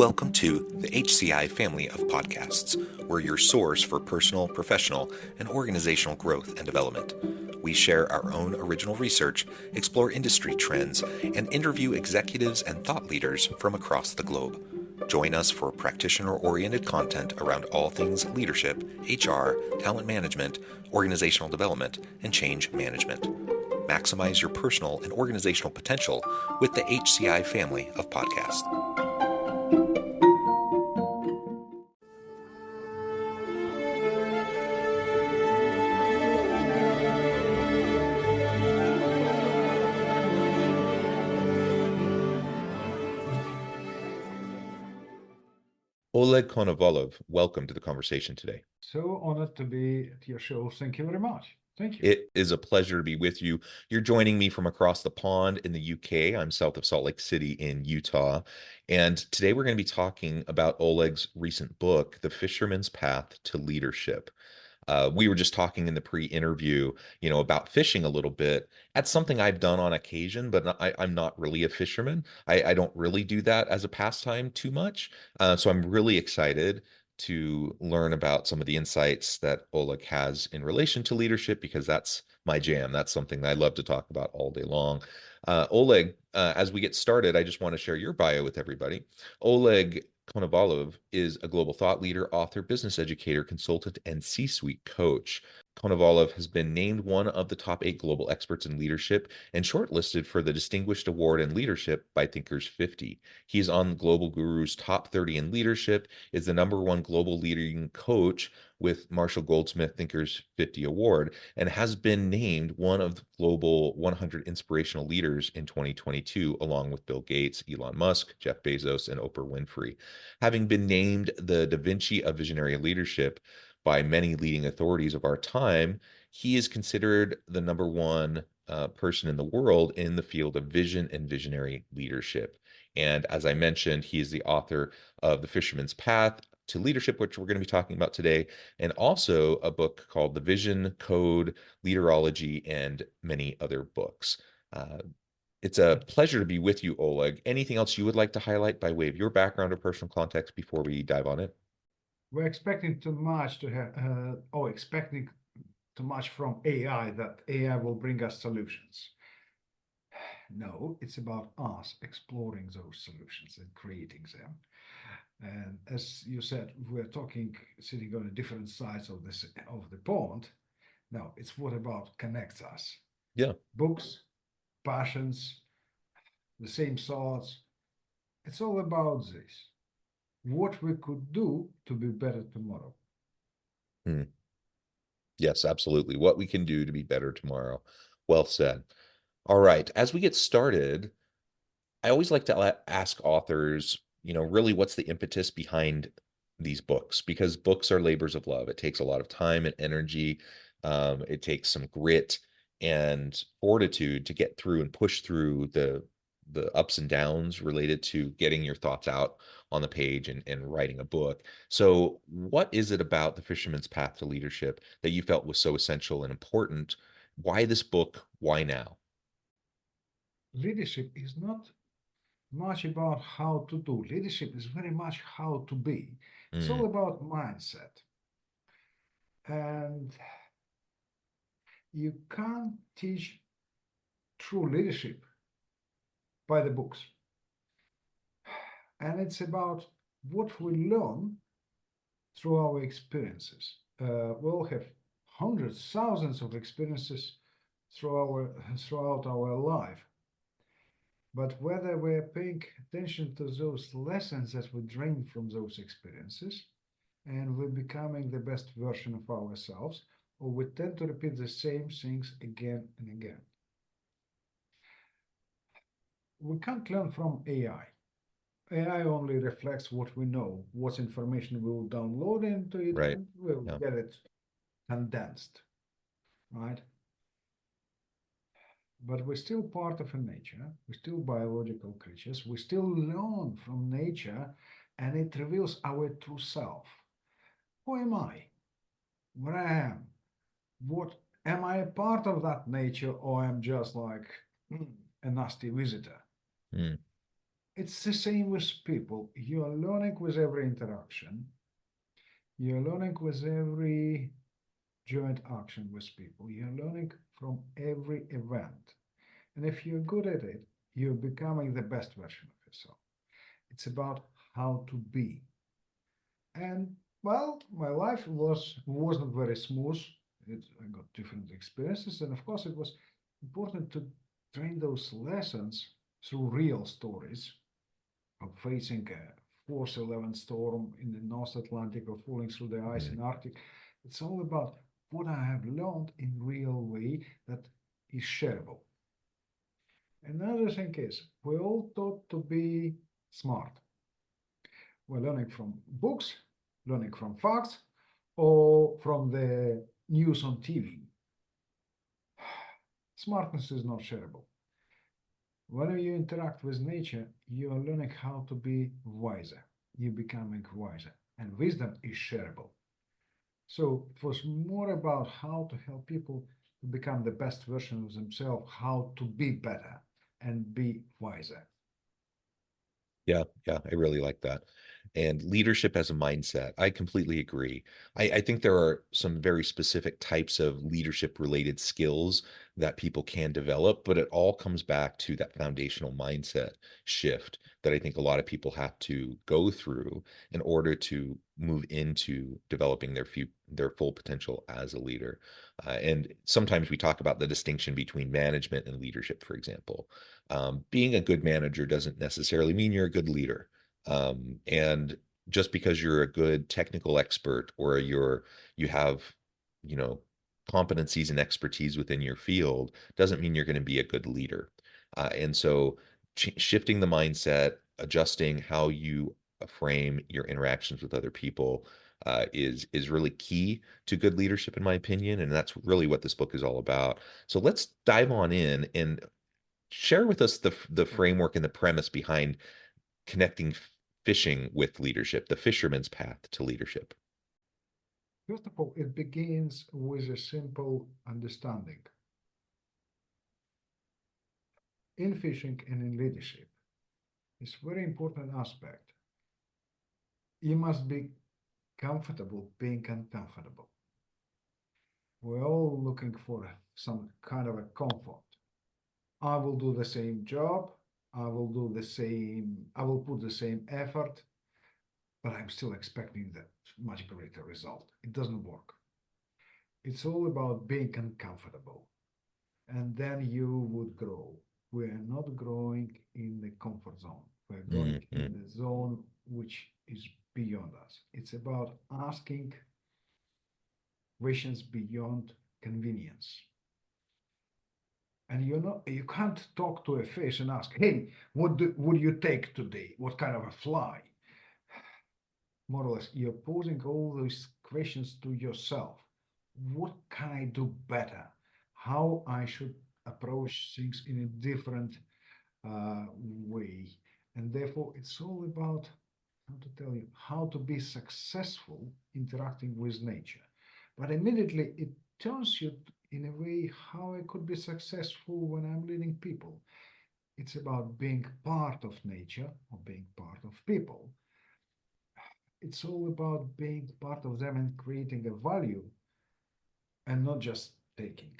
Welcome to the HCI family of podcasts. We're your source for personal, professional, and organizational growth and development. We share our own original research, explore industry trends, and interview executives and thought leaders from across the globe. Join us for practitioner-oriented content around all things leadership, HR, talent management, organizational development, and change management. Maximize your personal and organizational potential with the HCI family of podcasts. Oleg Konovalov, welcome to the conversation today. So honored to be at your show. Thank you very much. Thank you. It is a pleasure to be with you. You're joining me from across the pond in the UK. I'm south of Salt Lake City in Utah. And today we're going to be talking about Oleg's recent book, The Fisherman's Path to Leadership. We were just talking in the pre-interview, about fishing a little bit. That's something I've done on occasion, but I'm not really a fisherman. I don't really do that as a pastime too much. So I'm really excited to learn about some of the insights that Oleg has in relation to leadership, because that's my jam. That's something that I love to talk about all day long. Oleg, as we get started, I just want to share your bio with everybody. Oleg Konovalov is a global thought leader, author, business educator, consultant, and C-suite coach. Konovalov has been named one of the top 8 global experts in leadership and shortlisted for the Distinguished Award in Leadership by Thinkers 50. He's on Global Guru's top 30 in leadership, is the #1 global leading coach with Marshall Goldsmith Thinkers 50 Award, and has been named one of the global 100 inspirational leaders in 2022, along with Bill Gates, Elon Musk, Jeff Bezos, and Oprah Winfrey. Having been named the Da Vinci of visionary leadership by many leading authorities of our time, he is considered the #1 person in the world in the field of vision and visionary leadership. And as I mentioned, he is the author of The Fisherman's Path to Leadership, which we're going to be talking about today, and also a book called The Vision Code, Leaderology, and many other books. It's a pleasure to be with you, Oleg. Anything else you would like to highlight by way of your background or personal context before we dive on it? We're expecting too much to have, expecting too much from AI, that AI will bring us solutions. No, it's about us exploring those solutions and creating them. And as you said, we're talking, sitting on different sides of the pond. No, it's what about connects us. Yeah. Books, passions, the same thoughts. It's all about this. What we could do to be better tomorrow. Yes, absolutely. What we can do to be better tomorrow. Well said. All right. As we get started, I always like to ask authors, really what's the impetus behind these books? Because books are labors of love. It takes a lot of time and energy. It takes some grit and fortitude to get through and push through the ups and downs related to getting your thoughts out on the page and writing a book. So what is it about The Fisherman's Path to Leadership that you felt was so essential and important? Why this book? Why now? Leadership is not much about how to do. Leadership is very much how to be. It's all about mindset. And you can't teach true leadership by the books. And it's about what we learn through our experiences. We'll have hundreds, thousands of experiences throughout our life. But whether we're paying attention to those lessons that we drain from those experiences, and we're becoming the best version of ourselves, or we tend to repeat the same things again and again. We can't learn from AI. AI only reflects what we know, what information we will download into it, Right. and we'll get it condensed, right? But we're still part of a nature. We're still biological creatures. We still learn from nature, and it reveals our true self. Who am I? Where I am? What am I a part of that nature, or am just like a nasty visitor? It's the same with people. You are learning with every interaction. You're learning with every joint action with people. You're learning from every event. And if you're good at it, you're becoming the best version of yourself. It's about how to be. And well, my life wasn't very smooth. I got different experiences, and of course, it was important to train those lessons through real stories of facing a force 11 storm in the North Atlantic or falling through the ice in Arctic. It's all about what I have learned in real way that is shareable. Another thing is we're all taught to be smart. We're learning from books, learning from facts, or from the news on TV. Smartness is not shareable. Whenever you interact with nature, you are learning how to be wiser. You're becoming wiser. And wisdom is shareable. So it was more about how to help people to become the best version of themselves, how to be better and be wiser. Yeah, yeah, I really like that. And leadership as a mindset, I completely agree. I think there are some very specific types of leadership related skills that people can develop, but it all comes back to that foundational mindset shift that I think a lot of people have to go through in order to move into developing their full potential as a leader. And sometimes we talk about the distinction between management and leadership, for example. Being a good manager doesn't necessarily mean you're a good leader. And just because you're a good technical expert or you have, you know, competencies and expertise within your field doesn't mean you're going to be a good leader. And so shifting the mindset, adjusting how you frame your interactions with other people is really key to good leadership, in my opinion. And that's really what this book is all about. So let's dive on in and share with us the framework and the premise behind connecting fishing with leadership, the fisherman's path to leadership. First of all, it begins with a simple understanding. In fishing and in leadership, it's a very important aspect. You must be comfortable being uncomfortable. We're all looking for some kind of a comfort. I will do the same job. I will put the same effort, but I'm still expecting that much greater result. It doesn't work. It's all about being uncomfortable. And then you would grow. We're not growing in the comfort zone. We're growing Mm-hmm. in the zone which is beyond us. It's about asking questions beyond convenience. And you can't talk to a fish and ask, hey, would you take today? What kind of a fly? More or less, you're posing all those questions to yourself. What can I do better? How I should approach things in a different way? And therefore, it's all about how to tell you how to be successful interacting with nature. But immediately it turns you in a way how I could be successful when I'm leading people. It's about being part of nature or being part of people. It's all about being part of them and creating a value and not just taking.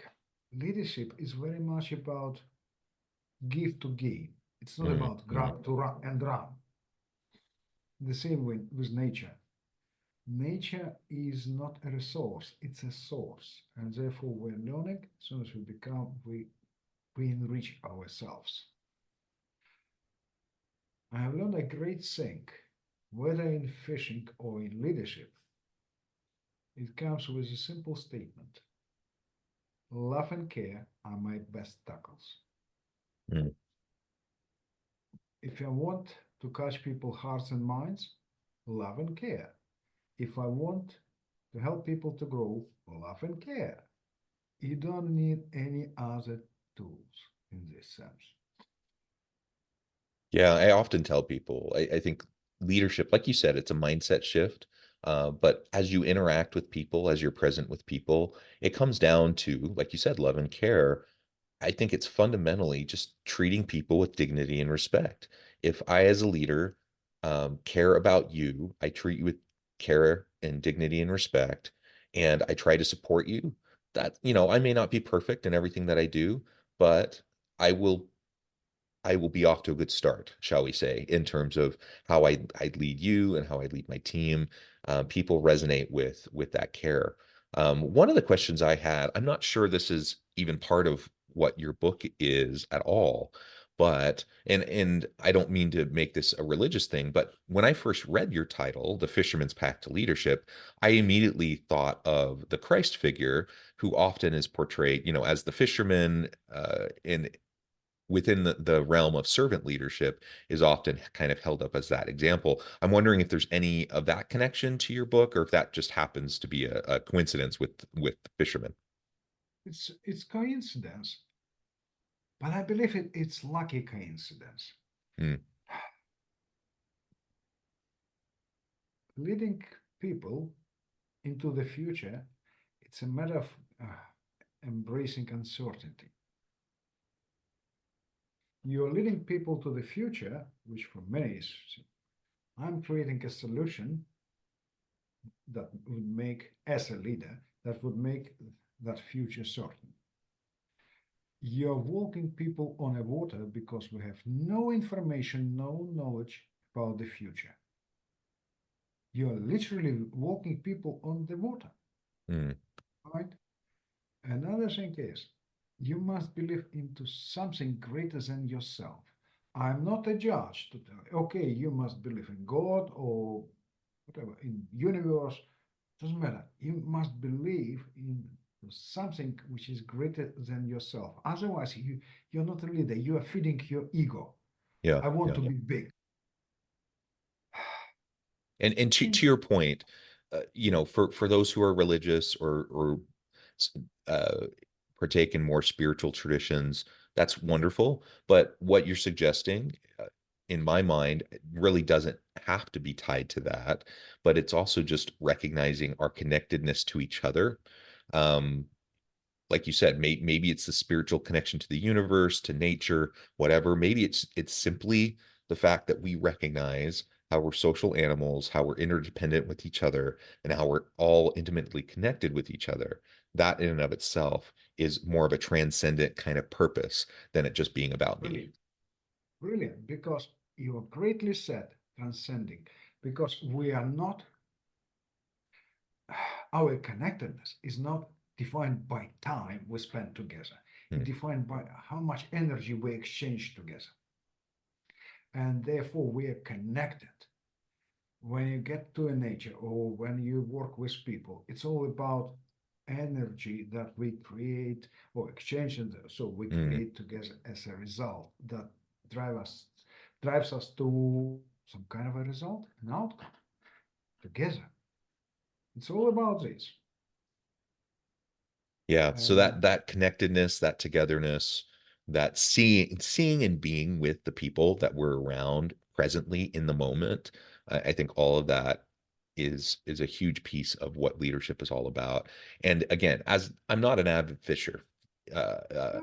Leadership is very much about give to give. It's not about Mm-hmm. grab to run and run. The same with nature. Nature is not a resource, it's a source. And therefore, we're learning, as soon as we enrich ourselves. I have learned a great thing, whether in fishing or in leadership. It comes with a simple statement. Love and care are my best tackles. Mm-hmm. If I want to catch people's hearts and minds, love and care. If I want to help people to grow, love and care. You don't need any other tools in this sense. Yeah, I often tell people, I think leadership, like you said, it's a mindset shift. But as you interact with people, as you're present with people, it comes down to, like you said, love and care. I think it's fundamentally just treating people with dignity and respect. If I, as a leader, care about you, I treat you with care and dignity and respect, and I try to support you. That, I may not be perfect in everything that I do, but I will I will be off to a good start, shall we say, in terms of how I lead you and how I lead my team. People resonate with that care. One of the questions I had, I'm not sure this is even part of what your book is at all, but and I don't mean to make this a religious thing, but when I first read your title, The Fisherman's Path to Leadership, I immediately thought of the Christ figure who often is portrayed, as the fisherman in within the realm of servant leadership is often kind of held up as that example. I'm wondering if there's any of that connection to your book, or if that just happens to be a coincidence with Fisherman. It's coincidence, but I believe it's lucky coincidence. Mm, Leading people into the future, it's a matter of embracing uncertainty. You're leading people to the future, which for many is, I'm creating a solution that would make, as a leader, that would make that future certain. You're walking people on a water because we have no information, no knowledge about the future. You're literally walking people on the water, mm, right? Another thing is, you must believe into something greater than yourself. I'm not a judge to tell you, okay, you must believe in God or whatever, in universe, doesn't matter. You must believe in something which is greater than yourself. Otherwise, you're not a leader. You are feeding your ego. yeah, I want yeah. to be big. And to Think, your point, for those who are religious or uh, partake in more spiritual traditions, that's wonderful. But what you're suggesting, in my mind, really doesn't have to be tied to that. But it's also just recognizing our connectedness to each other. Um, like you said, maybe it's the spiritual connection to the universe, to nature, whatever. Maybe it's simply the fact that we recognize how we're social animals, how we're interdependent with each other, and how we're all intimately connected with each other. That in and of itself is more of a transcendent kind of purpose than it just being about me. brilliant, brilliant, because you are greatly said, transcending, because we are not, our connectedness is not defined by time we spend together. It's Hmm. defined by how much energy we exchange together. And therefore, we are connected. When you get to a nature or when you work with people, it's all about energy that we create or exchange, and so we Hmm. create together as a result that drives us to some kind of a result, an outcome together. It's all about this. Yeah, so And that connectedness, that togetherness, that seeing and being with the people that we're around presently in the moment, I think all of that is a huge piece of what leadership is all about. And again, as I'm not an avid fisher, uh,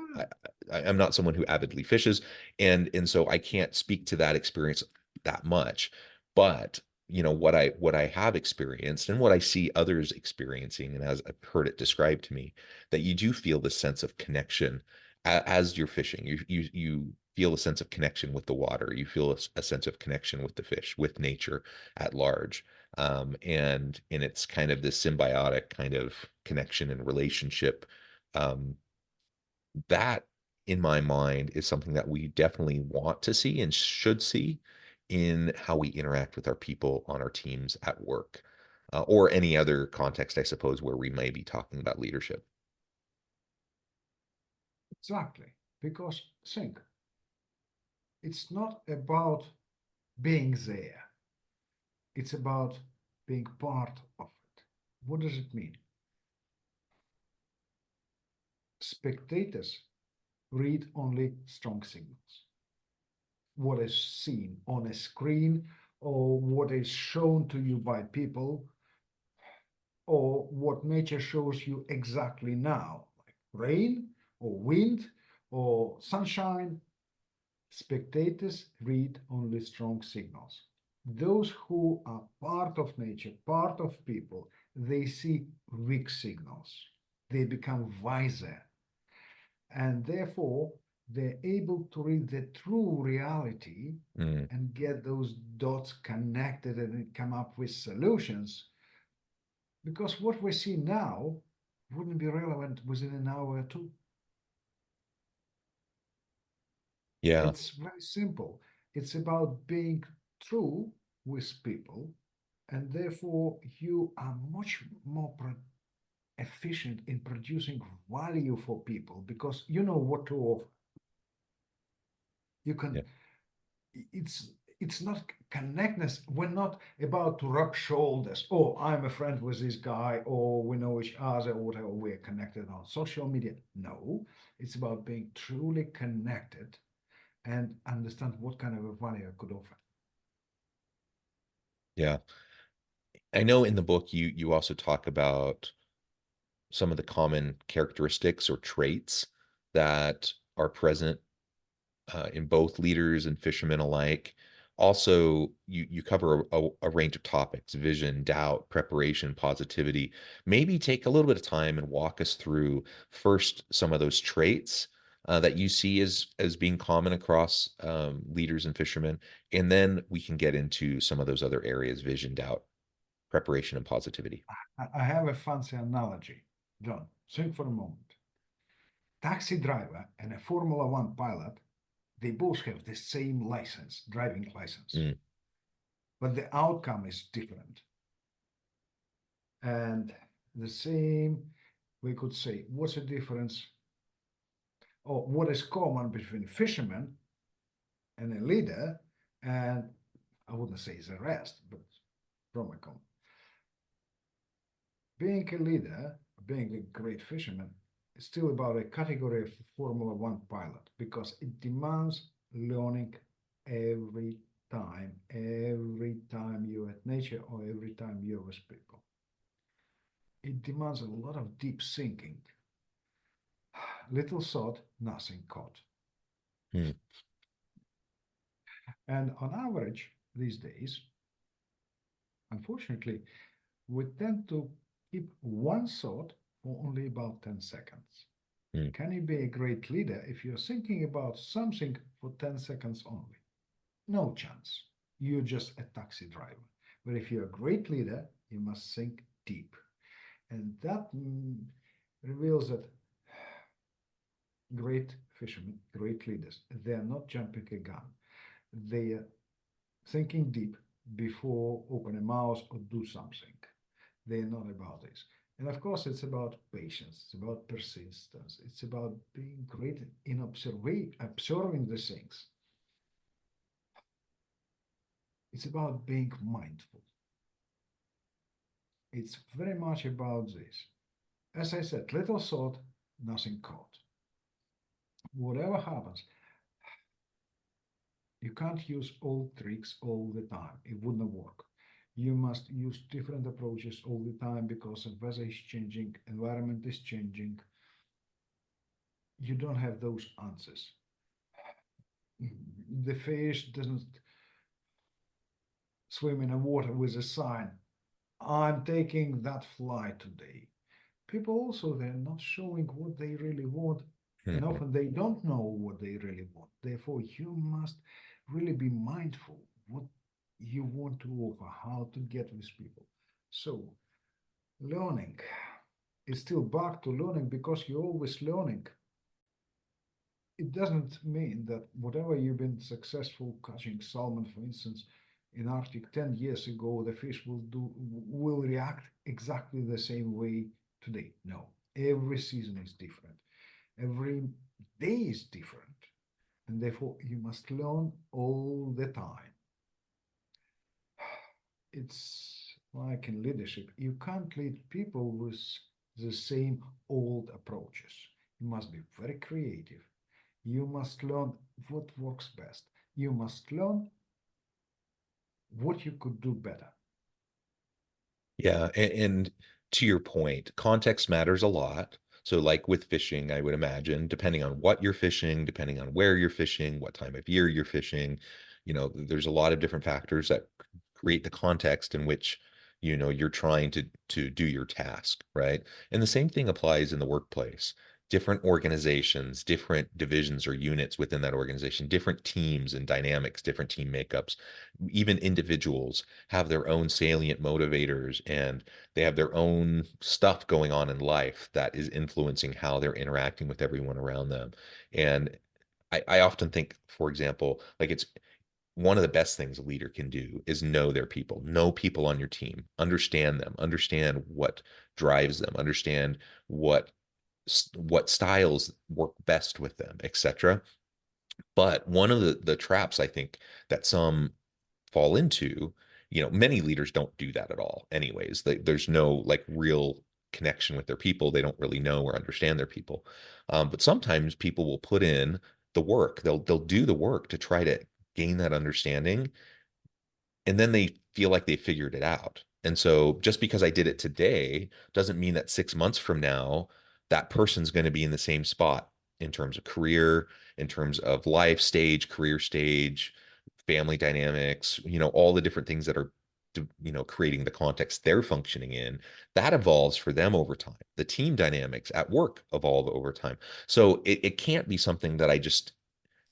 I'm not someone who avidly fishes, and so I can't speak to that experience that much. But what I have experienced and what I see others experiencing, and as I've heard it described to me, that you do feel the sense of connection as you're fishing. You feel a sense of connection with the water. You feel a sense of connection with the fish, with nature at large. And it's kind of this symbiotic kind of connection and relationship. Um, that, in my mind, is something that we definitely want to see and should see in how we interact with our people on our teams at work, or any other context, I suppose, where we may be talking about leadership. exactly, because think, it's not about being there. It's about being part of it. What does it mean? Spectators read only strong signals. What is seen on a screen or what is shown to you by people or what nature shows you exactly now, like rain or wind or sunshine. Spectators read only strong signals. Those who are part of nature, part of people, they see weak signals. They become wiser, and therefore they're able to read the true reality Mm, and get those dots connected and come up with solutions. Because what we see now wouldn't be relevant within an hour or two. yeah. It's very simple. It's about being true with people, and therefore you are much more efficient in producing value for people because you know what to offer. You Yeah. can. It's it's not connectness. We're not about to rub shoulders. Oh, I'm a friend with this guy, or we know each other, or whatever. We're connected on social media. No, it's about being truly connected and understand what kind of a value I could offer. Yeah. I know in the book you also talk about some of the common characteristics or traits that are present in both leaders and fishermen alike. Also, you cover a range of topics: vision, doubt, preparation, positivity. Maybe take a little bit of time and walk us through first some of those traits that you see as being common across leaders and fishermen, and then we can get into some of those other areas: vision, doubt, preparation, and positivity. I have a fancy analogy. John, think for a moment. Taxi driver and a Formula One pilot, they both have the same license, driving license, Mm, but the outcome is different. And the same, we could say, what's the difference, or what is common between a fisherman and a leader, and I wouldn't say the rest, but from a common. Being a leader, being a great fisherman, is still about a category of Formula One pilot because it demands learning every every time you're at nature or every time you're with people. It demands a lot of deep thinking. Little thought, nothing caught. mm, And on average, these days, unfortunately, we tend to keep one thought for only about 10 seconds. mm. Can you be a great leader if you're thinking about something for 10 seconds only? No chance. You're just a taxi driver. But if you're a great leader, you must think deep. And that reveals that great fishermen, great leaders, they're not jumping a gun. They're thinking deep before open a mouth or do something. They're not about this. And of course, it's about patience, it's about persistence, it's about being great in observing the things. It's about being mindful. It's very much about this. As I said, little thought, nothing caught. Whatever happens, you can't use old tricks all the time. It wouldn't work. You must use different approaches all the time because the weather is changing, environment is changing. You don't have those answers. The fish doesn't swim in the water with a sign, I'm taking that fly today. People also, they're not showing what they really want, and Mhm. often they don't know what they really want. Therefore, you must really be mindful what you want to offer, how to get with people. So, learning is still back to learning because you're always learning. It doesn't mean that whatever you've been successful catching salmon, for instance, in Arctic 10 years ago, the fish will react exactly the same way today. No, every season is different. Every day is different. And therefore, you must learn all the time. It's like in leadership. You can't lead people with the same old approaches. You must be very creative. You must learn what works best. You must learn what you could do better. Yeah, and to your point, context matters a lot. So like with fishing, I would imagine, depending on what you're fishing, depending on where you're fishing, what time of year you're fishing, there's a lot of different factors that create the context in which you're trying to do your task, right? And the same thing applies in the workplace. Different organizations, different divisions or units within that organization, different teams and dynamics, different team makeups, even individuals have their own salient motivators, and they have their own stuff going on in life that is influencing how they're interacting with everyone around them. And I often think, for example, like it's one of the best things a leader can do is know people on your team, understand them, understand what drives them, understand what what styles work best with them, etc. But one of the traps I think that some fall into, many leaders don't do that at all anyways. There's no like real connection with their people. They don't really know or understand their people. But sometimes people will put in the work. They'll do the work to try to gain that understanding, and then they feel like they figured it out. And so just because I did it today doesn't mean that 6 months from now, that person's going to be in the same spot in terms of career, in terms of life stage, career stage, family dynamics, all the different things that are, creating the context they're functioning in. That evolves for them over time. The team dynamics at work evolve over time. So it can't be something that I just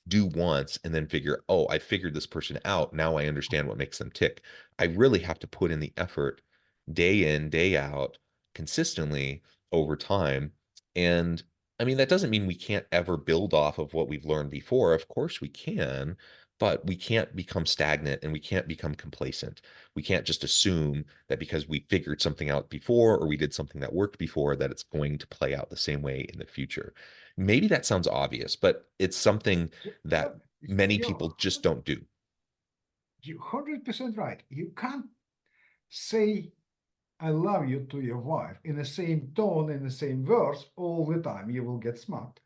do once and then figure, oh, I figured this person out. Now I understand what makes them tick. I really have to put in the effort day in, day out, consistently over time. And I mean, that doesn't mean we can't ever build off of what we've learned before. Of course we can, but we can't become stagnant and we can't become complacent. We can't just assume that because we figured something out before or we did something that worked before, that it's going to play out the same way in the future. Maybe that sounds obvious, but it's something Yeah, that many you're people just don't do. you're 100% right. You can't say I love you to your wife in the same tone, in the same verse all the time. You will get smart.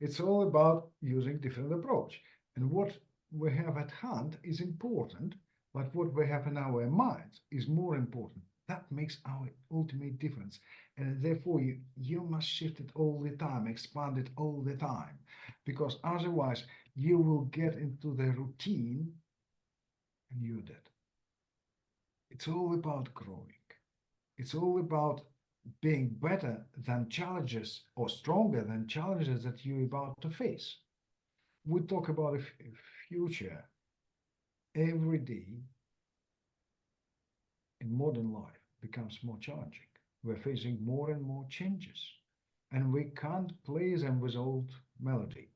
It's all about using different approach. And what we have at hand is important, but what we have in our minds is more important. That makes our ultimate difference. And therefore, you must shift it all the time, expand it all the time, because otherwise you will get into the routine and you're dead. It's all about growing. It's all about being better than challenges or stronger than challenges that you're about to face. We talk about a future every day in modern life becomes more challenging. We're facing more and more changes, and we can't play them with old melody.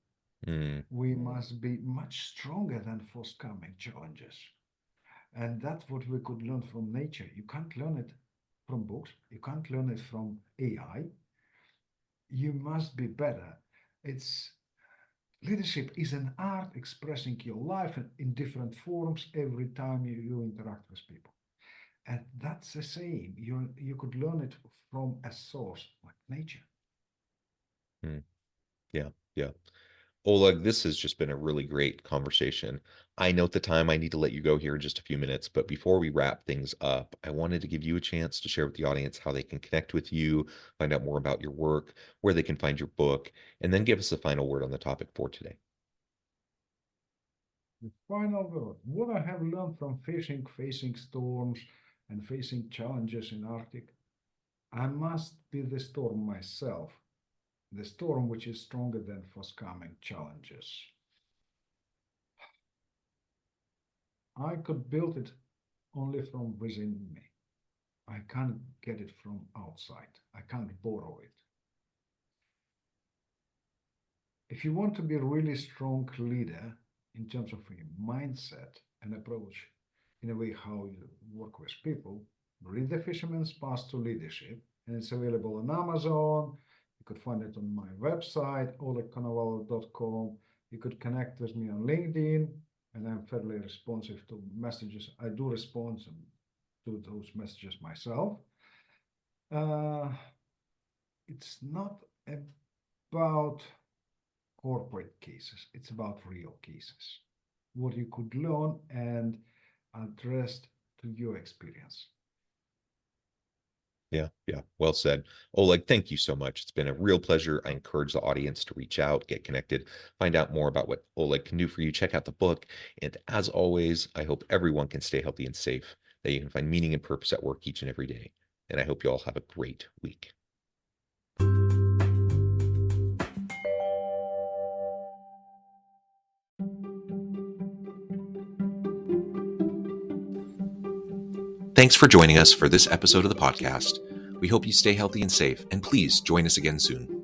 Mm, We must be much stronger than forthcoming challenges. And that's what we could learn from nature. You can't learn it from books. You can't learn it from AI. You must be better. It's Leadership is an art expressing your life in different forms every time you interact with people. And that's the same. You could learn it from a source like nature. mm, yeah, yeah. Oleg, this has just been a really great conversation. I note the time I need to let you go here in just a few minutes, but before we wrap things up, I wanted to give you a chance to share with the audience how they can connect with you, find out more about your work, where they can find your book, and then give us a final word on the topic for today. The final word. What I have learned from fishing, facing storms, and facing challenges in Arctic, I must be the storm myself, the storm which is stronger than forthcoming challenges. I could build it only from within me. I can't get it from outside. I can't borrow it. If you want to be a really strong leader in terms of your mindset and approach in a way how you work with people, read the Fisherman's Path to Leadership, and it's available on Amazon. You could find it on my website, olegkonovalov.com. You could connect with me on LinkedIn, and I'm fairly responsive to messages. I do respond to those messages myself. Uh, it's not about corporate cases, it's about real cases. What you could learn and address to your experience. Yeah. Well said. Oleg, thank you so much. It's been a real pleasure. I encourage the audience to reach out, get connected, find out more about what Oleg can do for you. Check out the book. And as always, I hope everyone can stay healthy and safe, that you can find meaning and purpose at work each and every day. And I hope you all have a great week. Thanks for joining us for this episode of the podcast. We hope you stay healthy and safe, and please join us again soon.